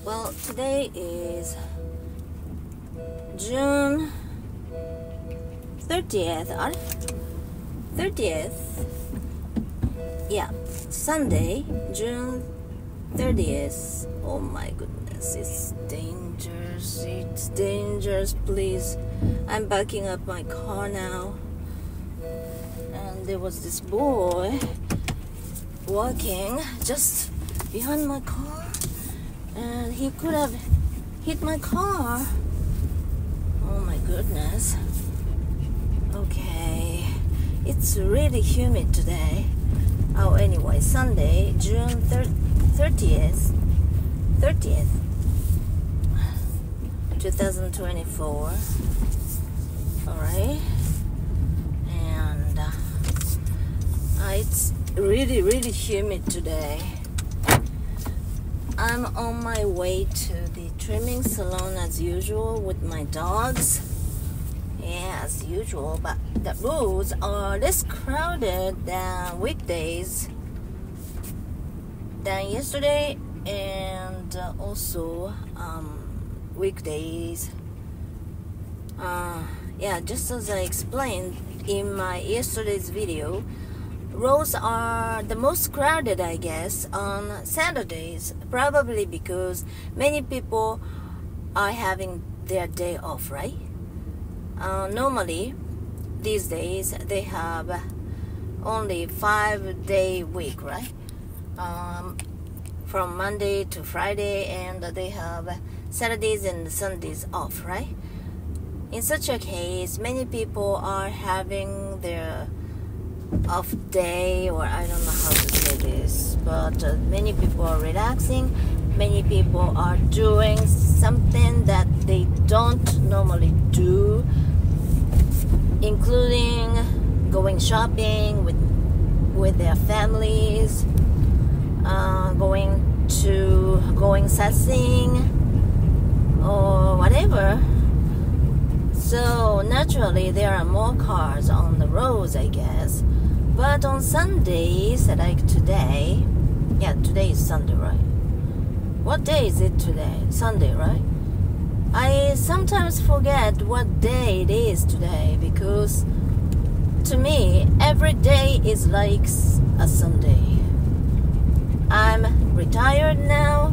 Well, today is June 30th. 30th? Yeah, Sunday, June 30th. Oh my goodness, it's dangerous. It's dangerous, please. I'm backing up my car now. And there was this boy walking just behind my car. And he could have hit my car. Oh my goodness. Okay. It's really humid today. Oh, anyway, Sunday, June 30th, 2024. Alright. And it's really humid today. I'm on my way to the trimming salon as usual with my dogs. Yeah, as usual, but the roads are less crowded than weekdays than yesterday, and also weekdays. Yeah, just as I explained in my yesterday's video, roads are the most crowded, I guess, on Saturdays, probably because many people are having their day off, right? Normally, these days, they have only 5-day week, right? From Monday to Friday, and they have Saturdays and Sundays off, right? In such a case, many people are having their off day, or I don't know how to say this, but many people are relaxing. Many people are doing something that they don't normally do, including going shopping with their families, going sightseeing or whatever. So naturally there are more cars on the roads, I guess. But on Sundays, like today, yeah, today is Sunday, right? What day is it today? Sunday, right? I sometimes forget what day it is today, because to me, every day is like a Sunday. I'm retired now.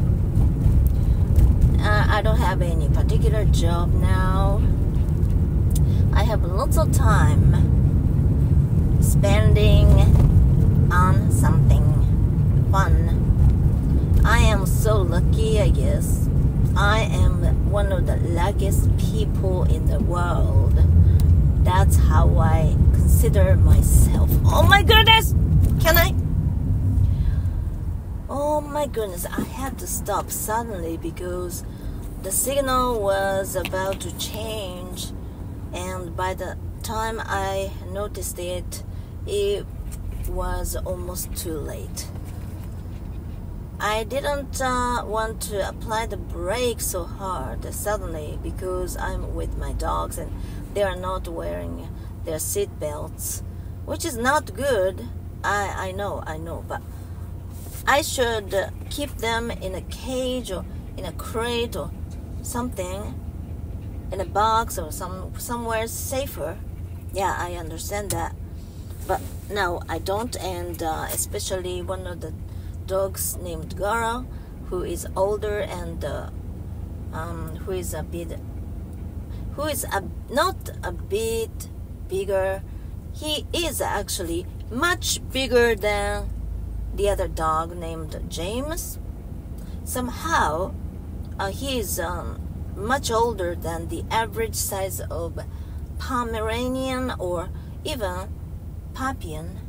I don't have any particular job now. I have lots of time spending on something fun. I am so lucky, I guess. I am one of the luckiest people in the world. That's how I consider myself. Oh my goodness! Can I? Oh my goodness, I had to stop suddenly because the signal was about to change, and by the time I noticed it, it was almost too late. I didn't want to apply the brake so hard suddenly because I'm with my dogs and they are not wearing their seat belts, which is not good. I know, but I should keep them in a cage or in a crate or something, in a box or somewhere safer. Yeah, I understand that. But no, I don't, and especially one of the dogs named Gara, who is older and who is not a bit bigger. He is actually much bigger than the other dog named James. Somehow, he is much older than the average size of Pomeranian or even Papian.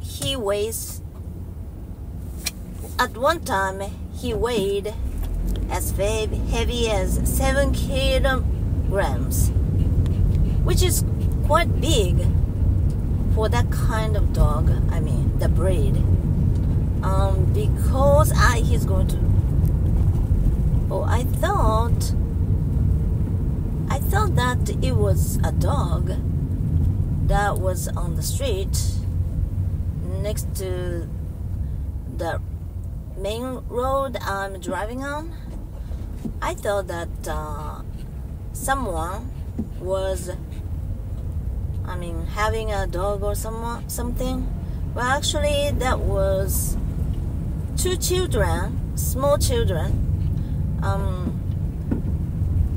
He weighs, at one time he weighed as heavy as 7 kilograms, which is quite big for that kind of dog. I mean, the breed. Because he's going to. Oh, I thought that it was a dog that was on the street next to the main road I'm driving on, I thought that someone was, having a dog or something. Well, actually, that was two children, small children.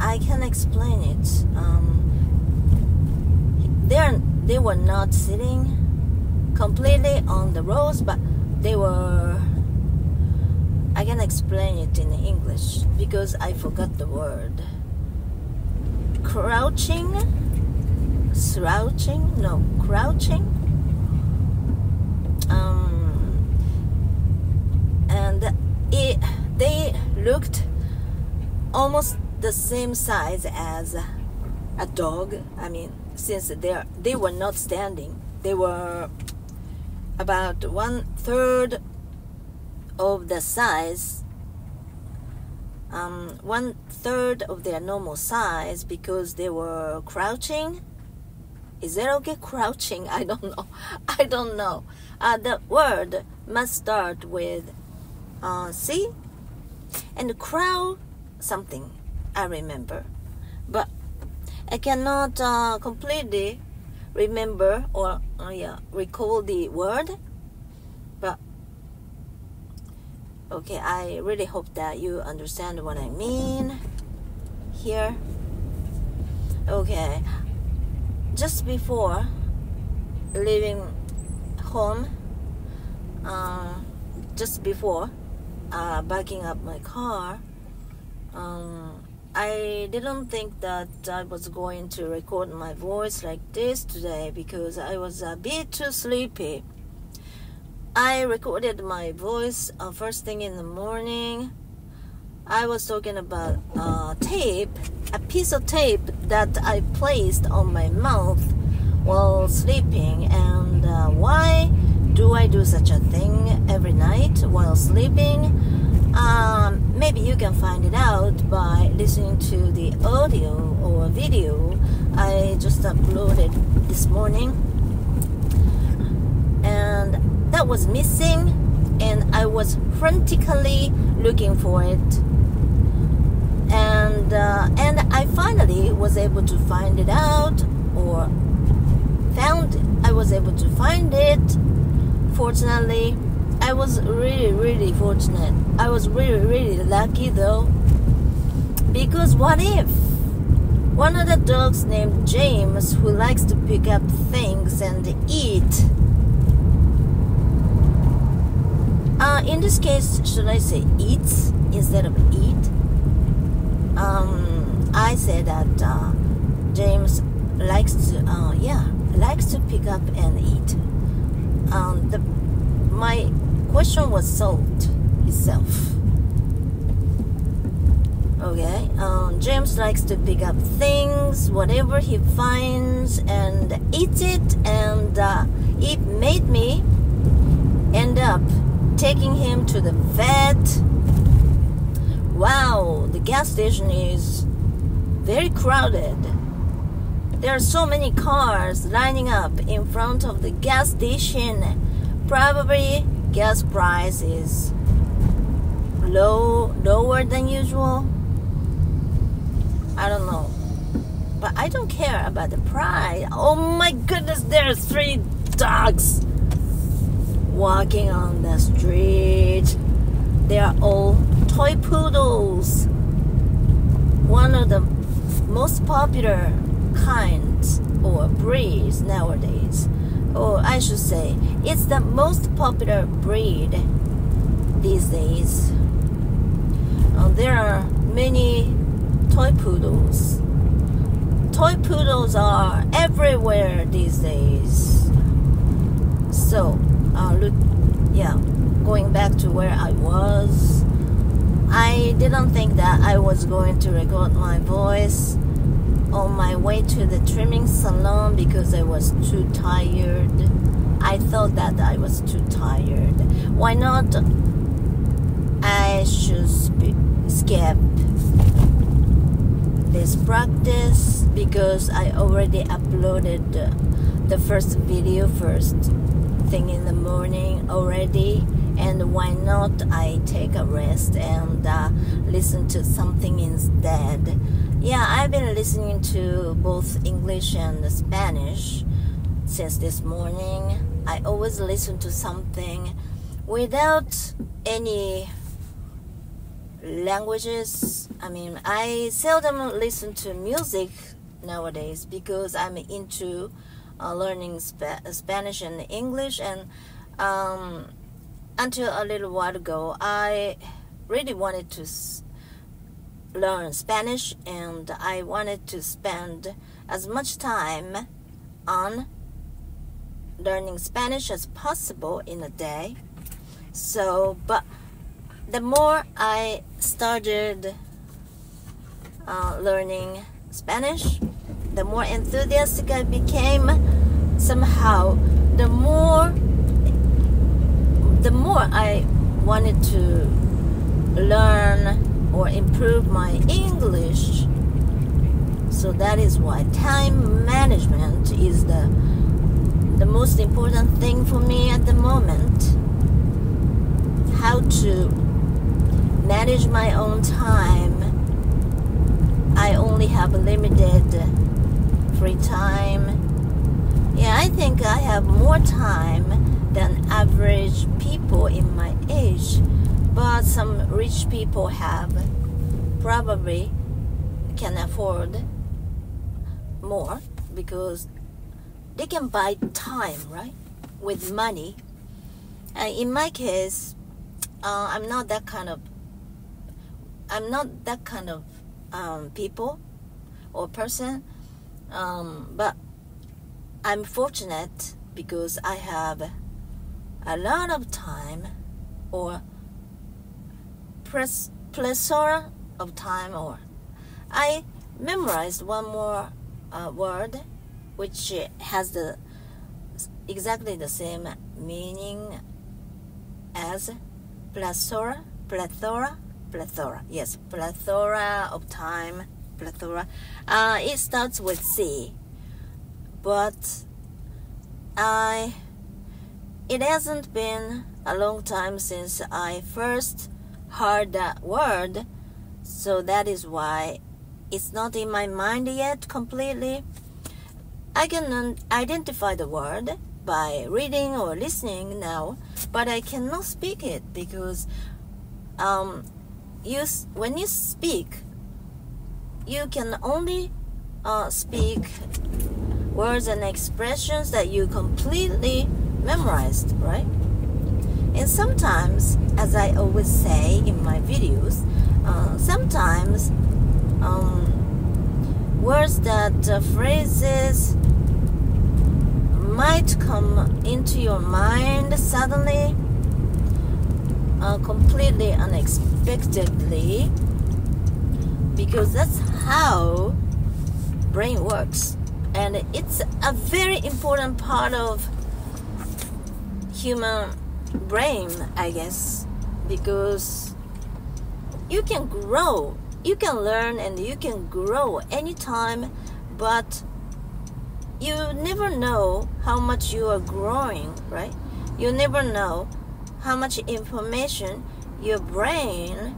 I can explain it. They were not sitting completely on the roads, but they were. I can explain it in English because I forgot the word. Crouching. And they looked almost the same size as a dog. Since they were not standing, they were about 1/3 of the size, 1/3 of their normal size, because they were crouching. Is that okay? Crouching? I don't know. The word must start with C and crow something. I remember, but I cannot completely remember or recall the word. But okay, I really hope that you understand what I mean here. Okay, just before leaving home, just before backing up my car, I didn't think that I was going to record my voice like this today because I was a bit too sleepy. I recorded my voice first thing in the morning. I was talking about a piece of tape that I placed on my mouth while sleeping. And why do I do such a thing every night while sleeping? Maybe you can find it out by listening to the audio or video I just uploaded this morning. And that was missing, and I was frantically looking for it. And I finally was able to find it out, or I was able to find it. Fortunately, I was really fortunate. I was really lucky though, because what if one of the dogs named James, who likes to pick up things and eat, in this case, should I say eats instead of eat? I said that James likes to pick up and eat. My question was solved itself. Okay, James likes to pick up things, whatever he finds, and eats it, and it made me end up taking him to the vet. Wow, the gas station is very crowded. There are so many cars lining up in front of the gas station. Probably gas price is lower than usual. I don't know, but I don't care about the price. Oh my goodness, there are 3 dogs walking on the street. They are all toy poodles, one of the most popular kinds or breeds nowadays. Or I should say, it's the most popular breed these days. There are many toy poodles. Toy poodles are everywhere these days. So, going back to where I was, I didn't think that I was going to record my voice on my way to the trimming salon because I was too tired. I thought that I was too tired. Why not? I should skip this practice because I already uploaded the first video first thing in the morning already, and why not I take a rest and listen to something instead. Yeah, I've been listening to both English and Spanish since this morning. I always listen to something without any languages. I seldom listen to music nowadays because I'm into learning Spanish and English, and until a little while ago I really wanted to learn Spanish, and I wanted to spend as much time on learning Spanish as possible in a day. But the more I started learning Spanish, the more enthusiastic I became. Somehow, the more I wanted to learn or improve my English. So that is why time management is the most important thing for me at the moment. How to manage my own time. I only have limited free time. Yeah, I think I have more time than average people in my age, but some rich people probably can afford more because they can buy time, right, with money. In my case, I'm not that kind of people or person, but I'm fortunate because I have a lot of time, or plethora of time, or I memorized one more word which has exactly the same meaning as plethora. Yes, plethora of time. Plethora. It starts with C, but it hasn't been a long time since I first heard that word, so that is why it's not in my mind yet completely. I can identify the word by reading or listening now, but I cannot speak it because when you speak, you can only speak words and expressions that you completely memorized, right? And sometimes, as I always say in my videos, sometimes words phrases might come into your mind suddenly, completely unexpectedly, because that's how brain works, and it's a very important part of human brain, I guess, because you can grow, you can learn, and you can grow anytime, but you never know how much you are growing, right? You never know how much information your brain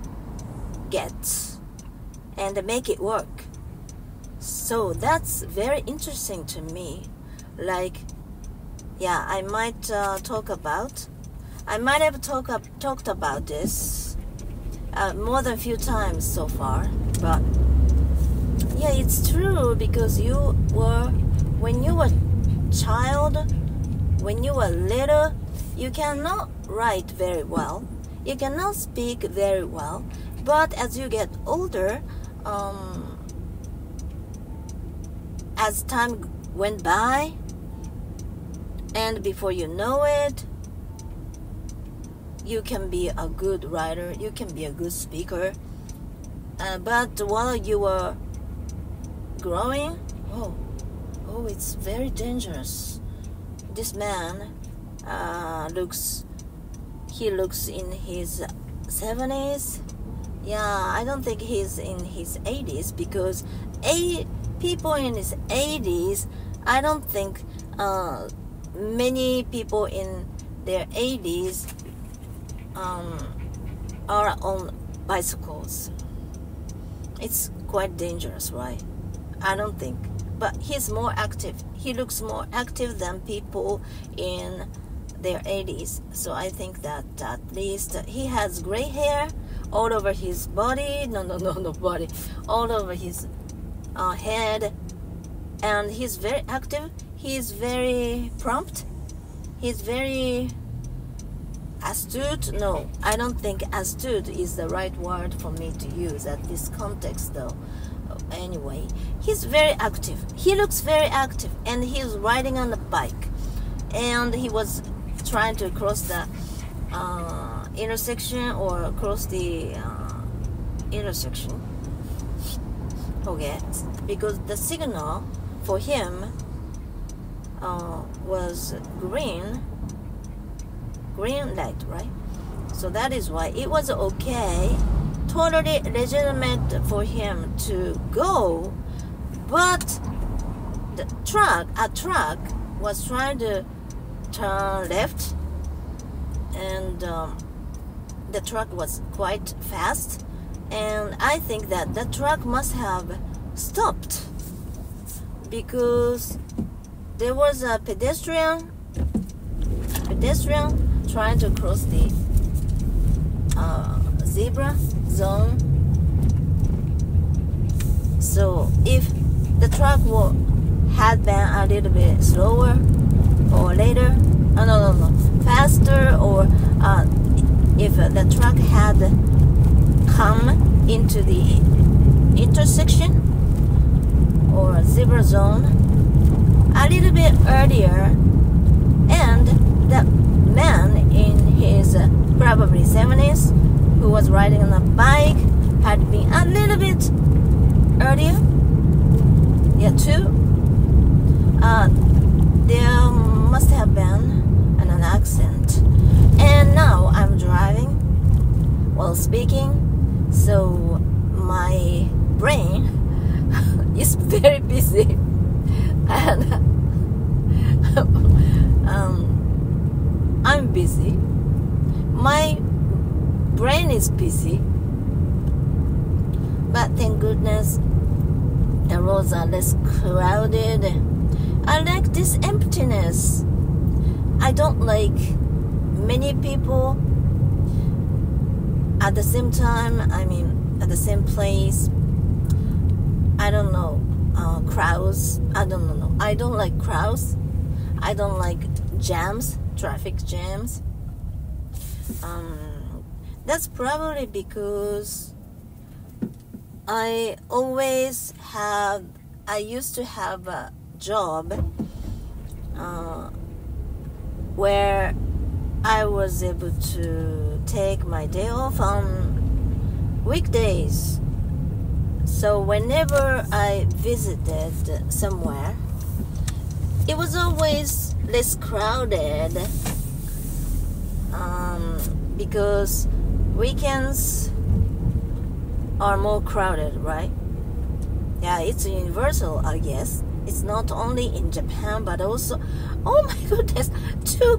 gets and make it work. So that's very interesting to me. Like, yeah, I might have talked about this more than a few times so far, but yeah, it's true, because when you were child, when you were little, you cannot write very well, you cannot speak very well, but as you get older, as time went by, and before you know it, you can be a good writer, you can be a good speaker, but while you were growing, oh, it's very dangerous. This man looks in his 70s. Yeah, I don't think he's in his 80s, because people in his 80s, I don't think many people in their 80s are on bicycles. It's quite dangerous, right? I don't think. But he's more active. He looks more active than people in their 80s. So I think that at least he has gray hair all over his body. No body. All over his head. And he's very active. He's very prompt. He's very astute. No, I don't think astute is the right word for me to use at this context though. Anyway, he's very active. He looks very active, and he's riding on a bike, and he was trying to cross the intersection or cross the intersection. Okay, because the signal for him was green light, right? So that is why it was okay, totally legitimate for him to go, but a truck was trying to turn left, and the truck was quite fast, and I think that the truck must have stopped because there was a pedestrian trying to cross the zebra zone. So if the truck had been a little bit slower or later, faster, or if the truck had come into the intersection or zebra zone a little bit earlier, and the man in his probably 70s who was riding on a bike had been a little bit earlier, too, there must have been an accident. And now I'm driving while speaking, so my brain is very busy, and I'm busy. My brain is busy, but thank goodness the roads are less crowded. I like this emptiness. I don't like many people at the same time. I mean, at the same place. I don't know, crowds. I don't know. I don't like crowds. I don't like jams, traffic jams. That's probably because I used to have a job where I was able to take my day off on weekdays. So whenever I visited somewhere, it was always less crowded, because weekends are more crowded, right? Yeah, it's universal, I guess. It's not only in Japan, but also, oh my goodness, 2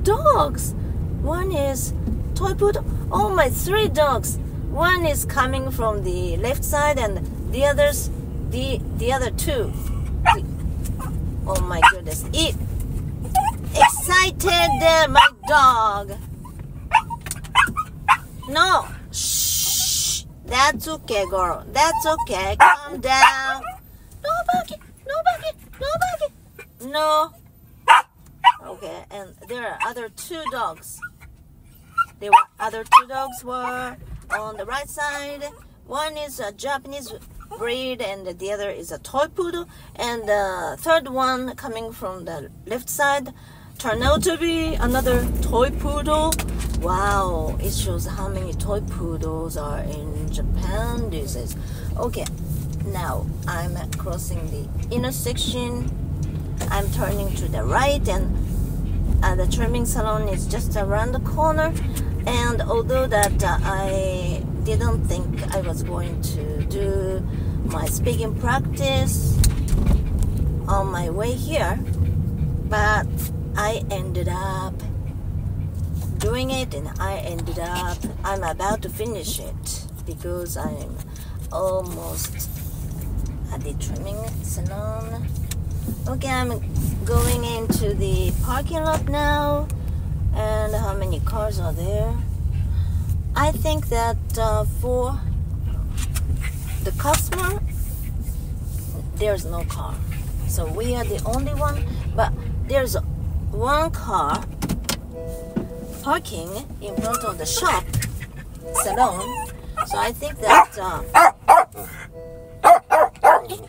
dogs. One is toy poodle. Oh my, 3 dogs. One is coming from the left side, and the other 2. Oh my goodness, it excited my dog. No, shh. That's okay, girl. That's okay. Calm down. No barking. No. Okay, and there are other 2 dogs. Other 2 dogs were on the right side. One is a Japanese breed, and the other is a toy poodle. And the third one coming from the left side turned out to be another toy poodle. Wow, it shows how many toy poodles are in Japan these days. Okay, now I'm crossing the intersection. I'm turning to the right, and the trimming salon is just around the corner. And although that I didn't think I was going to do my speaking practice on my way here, but I ended up doing it, and I'm about to finish it because I'm almost at the trimming salon. Okay, I'm going into the parking lot now. And how many cars are there? I think that for the customer, there's no car. So we are the only one, but there's one car parking in front of the shop salon. So I think that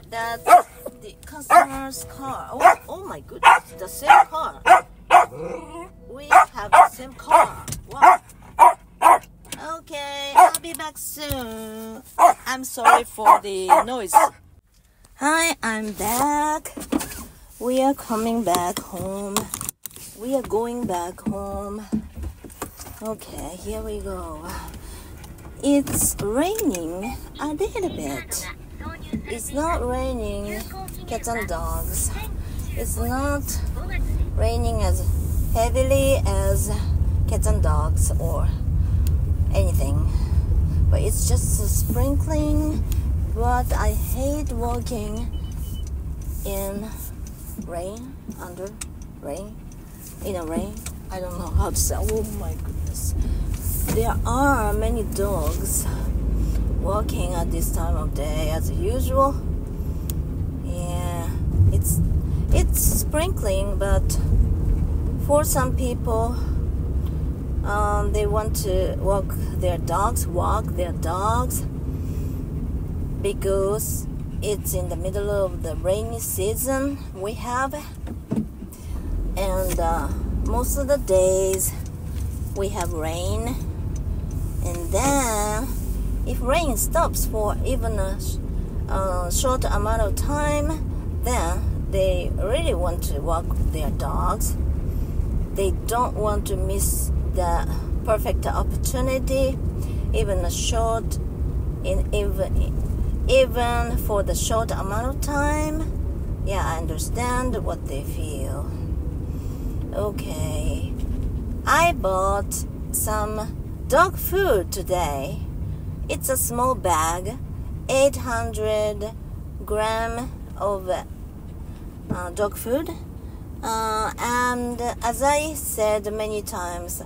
that the customer's car. Oh my goodness, the same car. We have the same car. Wow. Okay, I'll be back soon. I'm sorry for the noise. Hi, I'm back. We are coming back home. We are going back home. Okay, here we go. It's raining a little bit. It's not raining cats and dogs. It's not raining as heavily as cats and dogs or anything. But it's just sprinkling. But I hate walking in rain, under rain, in a rain. I don't know how to say. Oh my goodness. There are many dogs walking at this time of day as usual. Yeah, it's sprinkling, but for some people, they want to walk their dogs because it's in the middle of the rainy season we have, and most of the days we have rain, and then if rain stops for even a short amount of time, then they really want to walk their dogs. They don't want to miss the perfect opportunity, even even for the short amount of time. Yeah, I understand what they feel. Okay, I bought some dog food today. It's a small bag, 800 gram of dog food. And as I said many times,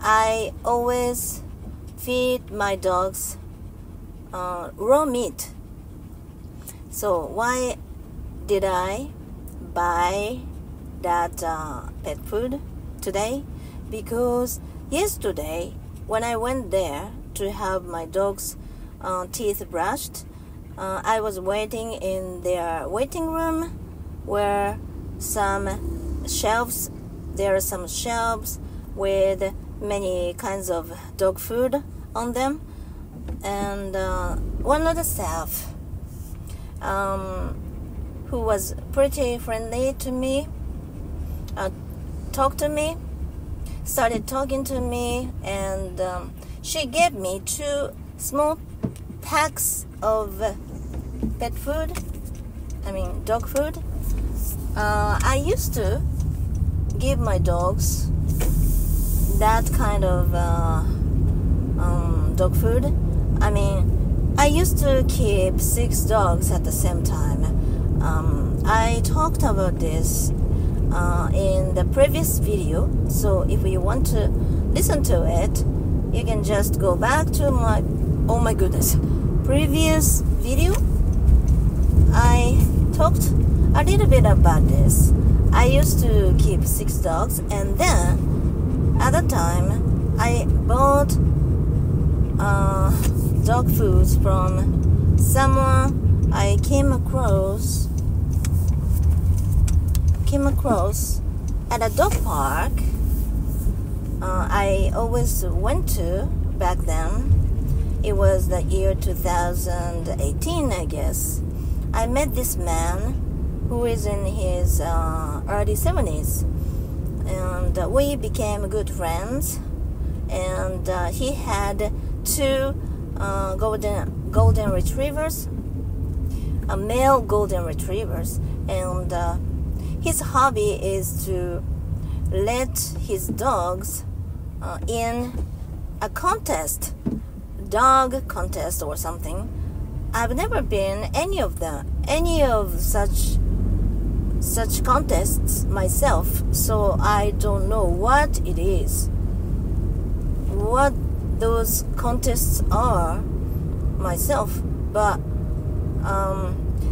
I always feed my dogs raw meat. So why did I buy that pet food today? Because yesterday when I went there to have my dog's teeth brushed, I was waiting in their waiting room where there are some shelves with many kinds of dog food on them, and one of the staff who was pretty friendly to me started talking to me, and she gave me 2 small packs of dog food. I used to give my dogs that kind of dog food. I used to keep 6 dogs at the same time. I talked about this in the previous video, so if you want to listen to it, you can just go back to my previous video. I talked a little bit about this. I used to keep 6 dogs, and then at the time I bought dog foods from someone I came across at a dog park I always went to back then. It was the year 2018, I guess. I met this man who is in his early 70s, and we became good friends. And he had 2 golden retrievers, male golden retrievers, and his hobby is to let his dogs in a contest, dog contest or something. I've never been any of such contests myself, so I don't know what it is, what those contests are myself. But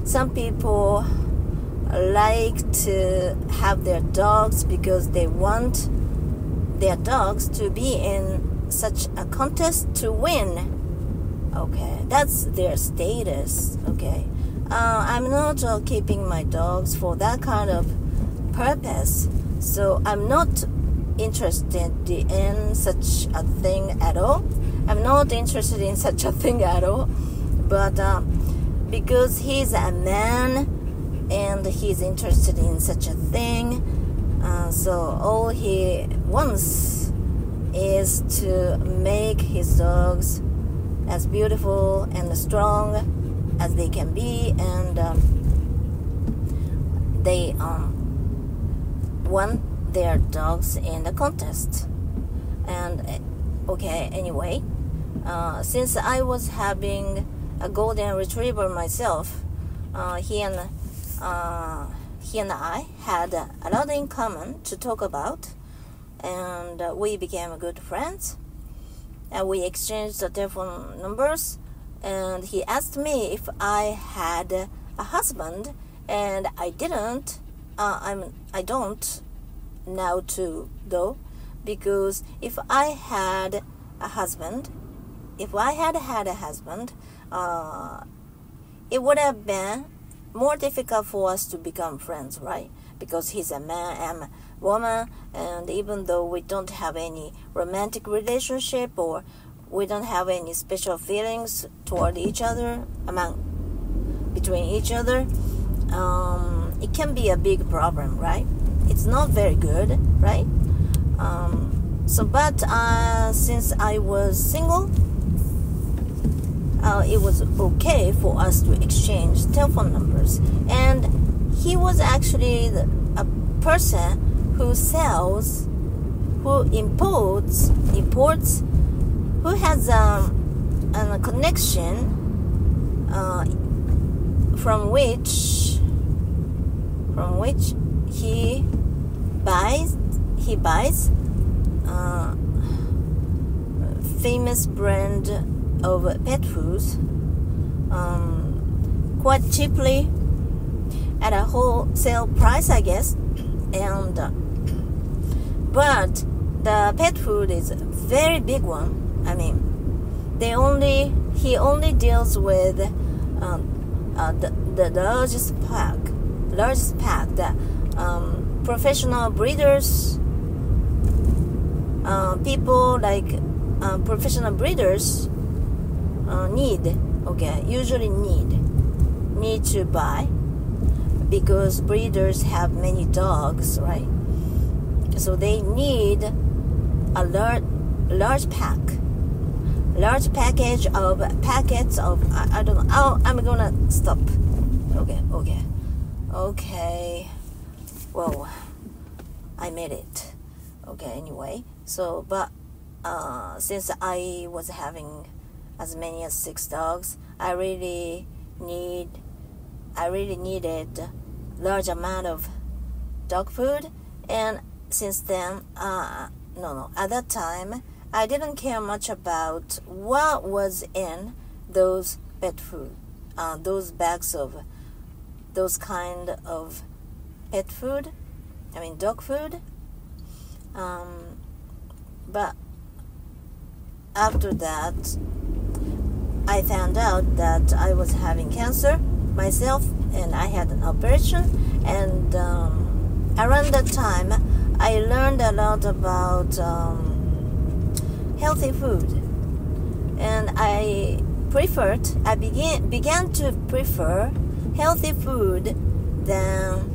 some people like to have their dogs because they want their dogs to be in such a contest to win. Okay, that's their status. Okay, I'm not keeping my dogs for that kind of purpose, so I'm not interested in such a thing at all. I'm not interested in such a thing at all. But because he's a man and he's interested in such a thing, so all he wants is to make his dogs as beautiful and strong as they can be, and they won their dogs in the contest. And okay, anyway, since I was having a golden retriever myself, he and I had a lot in common to talk about, and we became good friends, and we exchanged the telephone numbers, and he asked me if I had a husband, and I didn't. I don't now too, though, because if I had a husband, it would have been more difficult for us to become friends, right? Because he's a man, I'm a woman, and even though we don't have any romantic relationship or we don't have any special feelings toward each other, between each other, it can be a big problem, right? It's not very good, right? But since I was single, it was okay for us to exchange telephone numbers. And he was actually a person who sells, who imports, who has a connection from which he buys famous brand of pet foods quite cheaply at a wholesale price, I guess. And but the pet food is a very big one. I mean, he only deals with the largest pack that professional breeders, people like professional breeders usually need to buy, because breeders have many dogs, right? So they need a large package of packets of, I don't know. Oh, I'm gonna stop. Okay. Well, I made it. Okay, anyway. So, but since I was having as many as 6 dogs, I really needed large amount of dog food. And since then, at that time, I didn't care much about what was in those pet food, those bags of those kind of pet food, dog food. But after that, I found out that I was having cancer myself, and I had an operation. And around that time, I learned a lot about healthy food, and I began to prefer healthy food than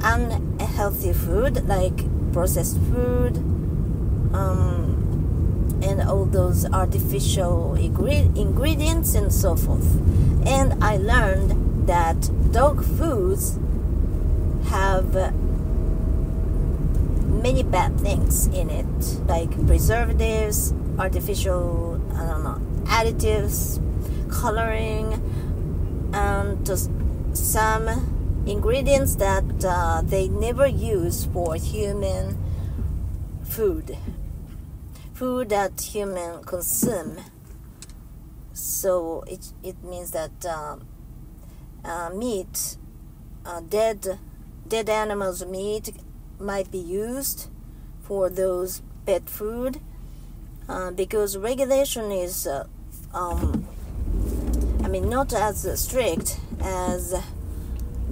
unhealthy food, like processed food, and all those artificial ingredients and so forth. And I learned that dog foods have many bad things in it, like preservatives, artificial, additives, coloring, and just some ingredients that they never use for human food that human consume. So it means that meat, dead animals' meat might be used for those pet food, because regulation is not as strict as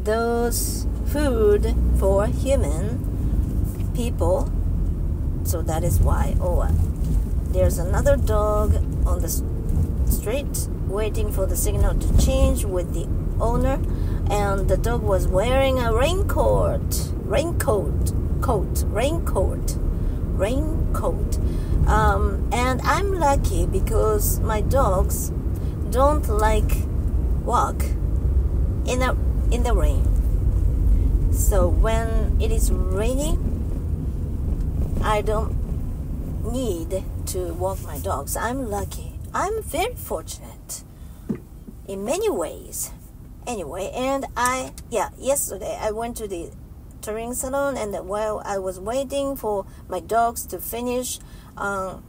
those food for human people. So that is why. There's another dog on the street waiting for the signal to change with the owner, and the dog was wearing a raincoat. And I'm lucky because my dogs don't walk in the rain. So when it is rainy, I don't need to walk my dogs. I'm lucky. I'm very fortunate in many ways. Anyway, and yesterday I went to the tailoring salon, and while I was waiting for my dogs to finish, one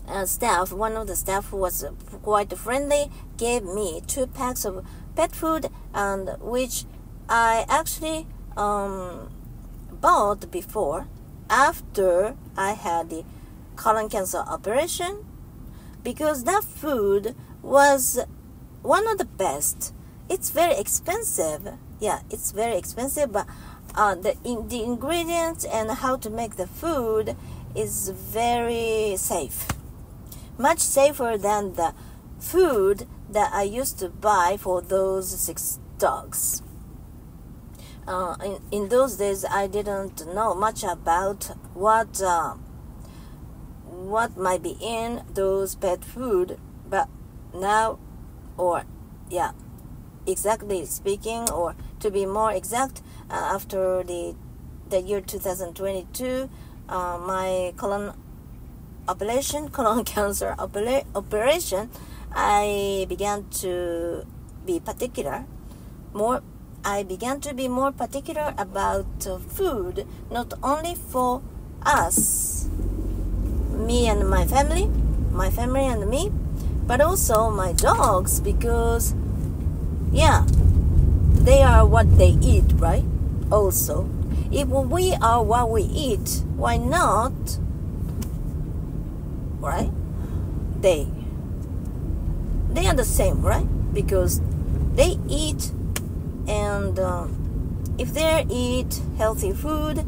of the staff who was quite friendly, gave me 2 packs of pet food, and which I actually bought before, after I had the colon cancer operation, because that food was one of the best. It's very expensive. Yeah, it's very expensive, but the ingredients and how to make the food is very safe. Much safer than the food that I used to buy for those 6 dogs. In those days, I didn't know much about what might be in those pet food, but now, exactly speaking, or to be more exact, after the year 2022, my colon cancer operation, I began to be more particular about food, not only for us, me and my family and me, but also my dogs, because they are what they eat, right? Also, if we are what we eat, why not, right? They are the same, right? Because they eat, and if they eat healthy food,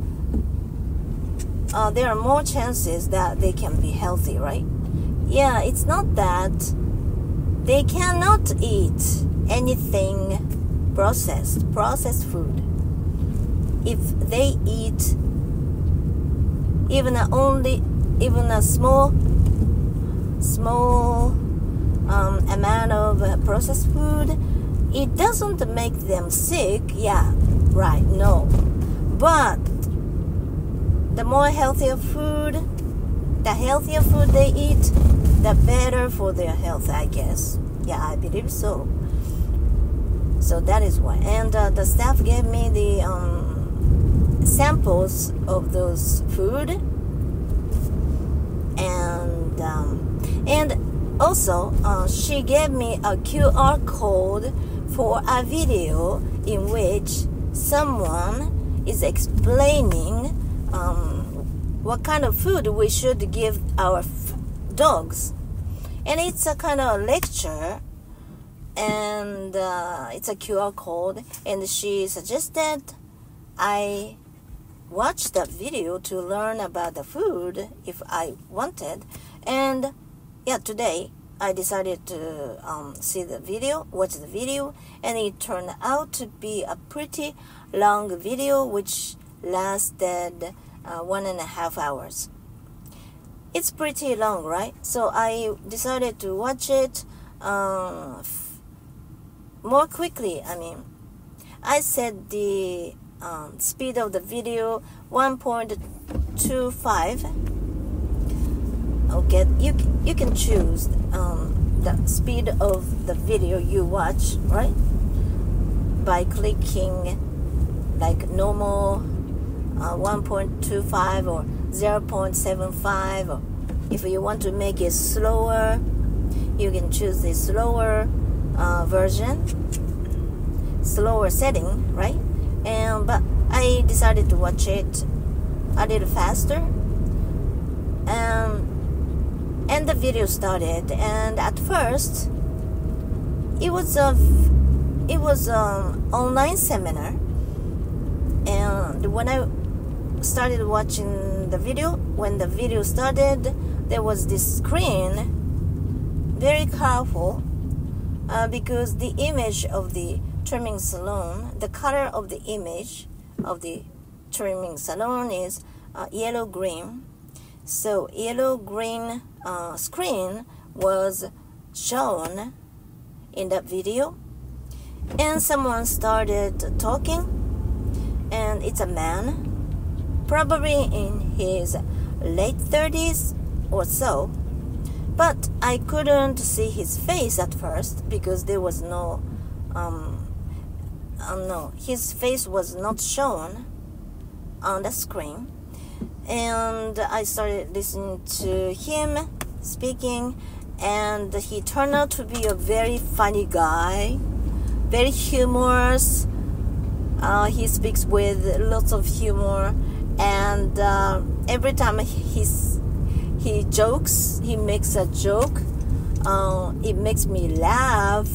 there are more chances that they can be healthy, right? Yeah, it's not that they cannot eat anything processed food. If they eat even a small amount of processed food, it doesn't make them sick. Yeah, right, no. But the healthier food they eat, the better for their health, I guess. Yeah, I believe so. So that is why. And the staff gave me the samples of those food, and also she gave me a QR code for a video in which someone is explaining what kind of food we should give our dogs. And it's a kind of lecture, and it's a QR code, and she suggested I watch that video to learn about the food if I wanted. And today I decided to watch the video, and it turned out to be a pretty long video which lasted 1.5 hours. It's pretty long, right? So I decided to watch it more quickly. I set the speed of the video 1.25. Okay, you can choose the speed of the video you watch, right? By clicking like normal 1.25 or 0.75, or if you want to make it slower, you can choose the slower version, slower setting, right? But I decided to watch it a little faster, and the video started. And at first, it was an online seminar, and when I started watching the video, when the video started, there was this screen, very colorful, because the image of the trimming salon, the color of the image of the trimming salon is yellow-green. So yellow-green screen was shown in that video, and someone started talking, and it's a man, probably in his late 30s or so, but I couldn't see his face at first because there was no, his face was not shown on the screen. And I started listening to him speaking, and he turned out to be a very funny guy, very humorous. He speaks with lots of humor, and every time he jokes, he makes a joke, it makes me laugh.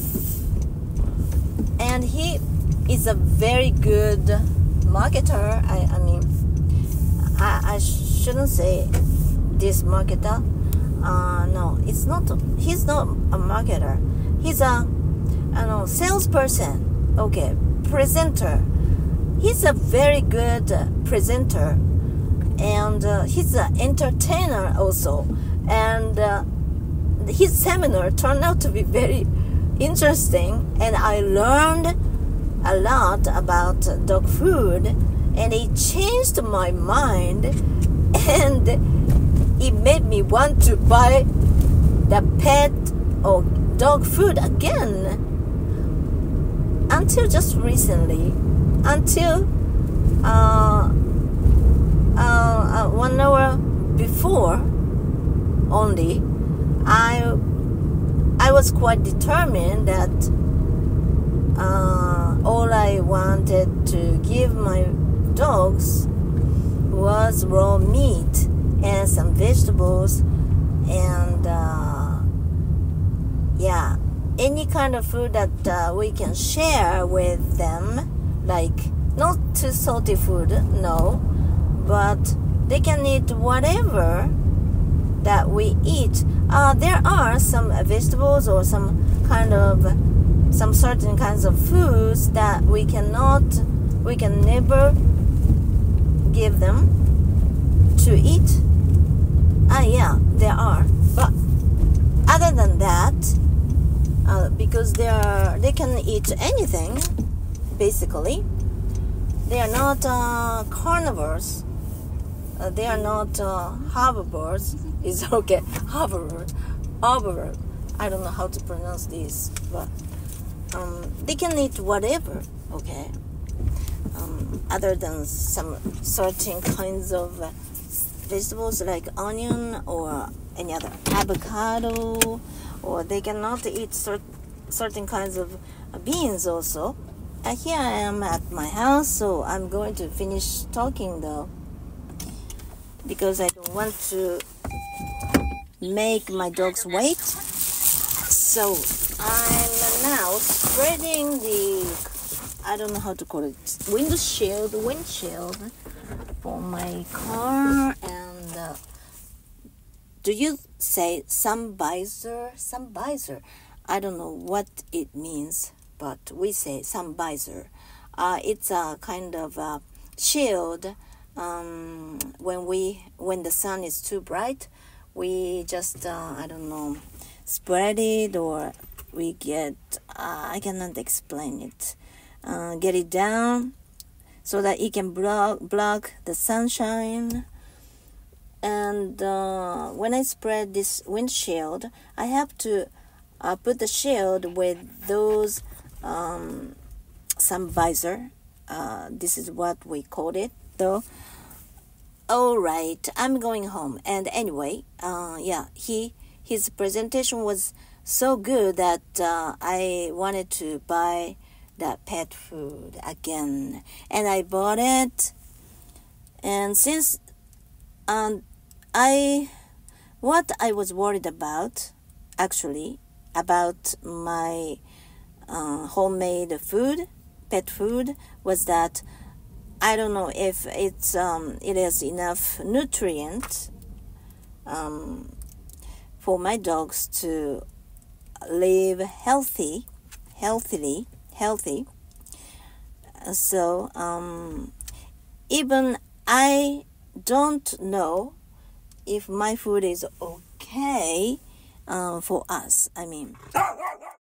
And he is a very good marketer. I shouldn't say this marketer. No, it's not. He's not a marketer. He's a salesperson. Okay, presenter. He's a very good presenter, and he's an entertainer also. And his seminar turned out to be very interesting, and I learned a lot about dog food, and it changed my mind, and it made me want to buy the pet or dog food again. Until just recently, until 1 hour before only, I was quite determined that all I wanted to give my dogs was raw meat and some vegetables, and any kind of food that we can share with them, like not too salty food, no, but they can eat whatever that we eat. There are some vegetables or some certain kinds of foods that we can never give them to eat. There are. But other than that, because they can eat anything, basically. They are not carnivores. They are not herbivores. It's okay. Herbivore. I don't know how to pronounce this, but they can eat whatever. Okay. Other than some certain kinds of vegetables like onion or any other avocado, or they cannot eat certain kinds of beans also. Here I am at my house, so I'm going to finish talking though, because I don't want to make my dogs wait. So I'm now spreading the, I don't know how to call it, windshield for my car. And do you say sun visor? I don't know what it means, but we say sun visor. It's a kind of shield. When the sun is too bright, we just spread it, or we get I cannot explain it. Get it down so that it can block the sunshine. And when I spread this windshield, I have to put the shield with those some visor. This is what we called it, though. All right, I'm going home. And anyway, his presentation was so good that I wanted to buy that pet food again, and I bought it. And since what I was worried about, actually, about my homemade food, pet food, was that I don't know if it has enough nutrient for my dogs to live healthy. So even I don't know if my food is okay for us. I mean,